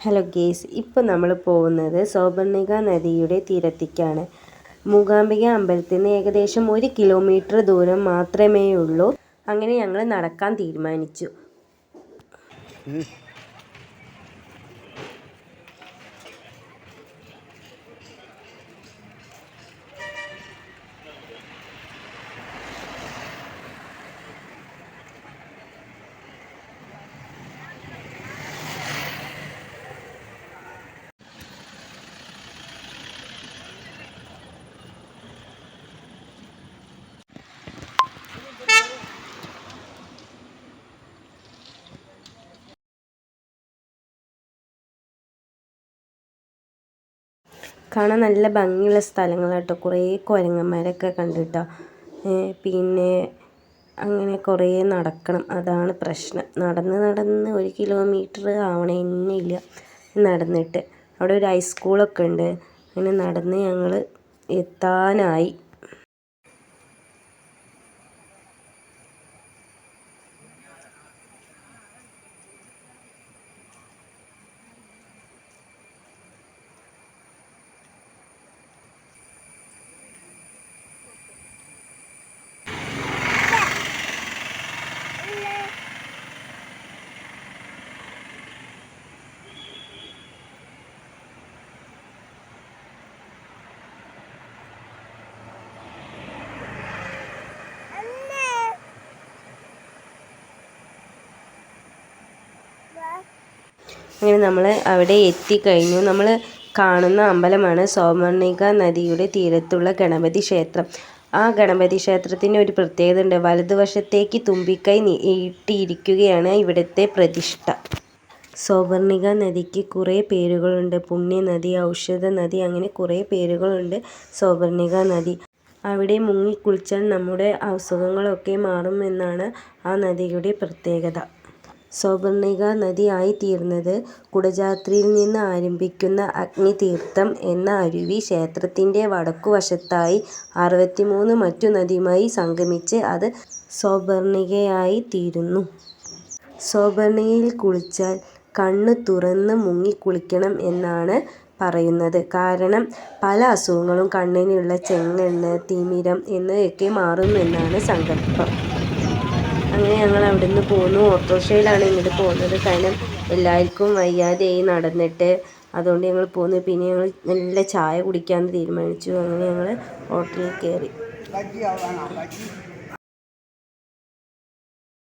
Hello guys, ഇപ്പോൾ നമ്മൾ പോകുന്നത് സൗപർണിക നദിയുടെ തീരത്തേക്കാണ്. മൂകാംബിക അമ്പലത്തിൽ നിന്ന് ഏകദേശം 1 കിലോമീറ്റർ ദൂരം മാത്രമേ ഉള്ളൂ. അങ്ങനെ ഞങ്ങൾ നടക്കാൻ തീരുമാനിച്ചു. കാണാൻ നല്ല ഭംഗിയുള്ള സ്ഥലങ്ങളാട്ടോ. കുറേ കുരങ്ങന്മാരൊക്കെ കണ്ടിട്ടോ. പിന്നെ അങ്ങനെ കുറേ നടക്കണം, അതാണ് പ്രശ്നം. നടന്ന് 1 കിലോമീറ്റർ ആവണമെന്നില്ല നടന്നിട്ട്. അവിടെ ഒരു ഹൈസ്കൂളൊക്കെ ഉണ്ട്. അങ്ങനെ നടന്ന് ഞങ്ങൾ എത്താനായി. അങ്ങനെ നമ്മൾ അവിടെ എത്തിക്കഴിഞ്ഞു. നമ്മൾ കാണുന്ന അമ്പലമാണ് സൗപർണിക നദിയുടെ തീരത്തുള്ള ഗണപതി ക്ഷേത്രം. ആ ഗണപതി ക്ഷേത്രത്തിന് ഒരു പ്രത്യേകത ഉണ്ട്. വലതുവശത്തേക്ക് തുമ്പിക്കൈ നീട്ടിയിരിക്കുകയാണ് ഇവിടുത്തെ പ്രതിഷ്ഠ. സൗപർണിക നദിക്ക് കുറേ പേരുകളുണ്ട്. പുണ്യനദി, ഔഷധ നദി, അങ്ങനെ കുറേ പേരുകളുണ്ട് സൗപർണിക നദി. അവിടെ മുങ്ങിക്കുളിച്ചാൽ നമ്മുടെ അസുഖങ്ങളൊക്കെ മാറുമെന്നാണ് ആ നദിയുടെ പ്രത്യേകത. സൗപർണിക നദി ആയിത്തീർന്നത് കുടജാദ്രിയിൽ നിന്ന് ആരംഭിക്കുന്ന അഗ്നിതീർത്ഥം എന്ന അരുവി ക്ഷേത്രത്തിൻ്റെ വടക്കുവശത്തായി 63 മറ്റു നദിയുമായി സംഗമിച്ച് അത് സൗപർണികയായിത്തീരുന്നു. സൗപർണികയിൽ കുളിച്ചാൽ കണ്ണ് തുറന്ന് മുങ്ങിക്കുളിക്കണം എന്നാണ് പറയുന്നത്. കാരണം പല അസുഖങ്ങളും, കണ്ണിനുള്ള ചെങ്ങണ്ണ്, തിമിരം എന്നിവയൊക്കെ മാറുമെന്നാണ് സങ്കല്പം. അങ്ങനെ ഞങ്ങൾ അവിടെ നിന്ന് പോന്നു. ഓട്ടോറിക്ഷയിലാണ് ഇങ്ങോട്ട് പോകുന്നത്. കാരണം എല്ലാവർക്കും വയ്യാതെയായി നടന്നിട്ട്. അതുകൊണ്ട് ഞങ്ങൾ പോന്നു. പിന്നെ ഞങ്ങൾ നല്ല ചായ കുടിക്കാമെന്ന് തീരുമാനിച്ചു. അങ്ങനെ ഞങ്ങൾ ഹോട്ടലിൽ കയറി.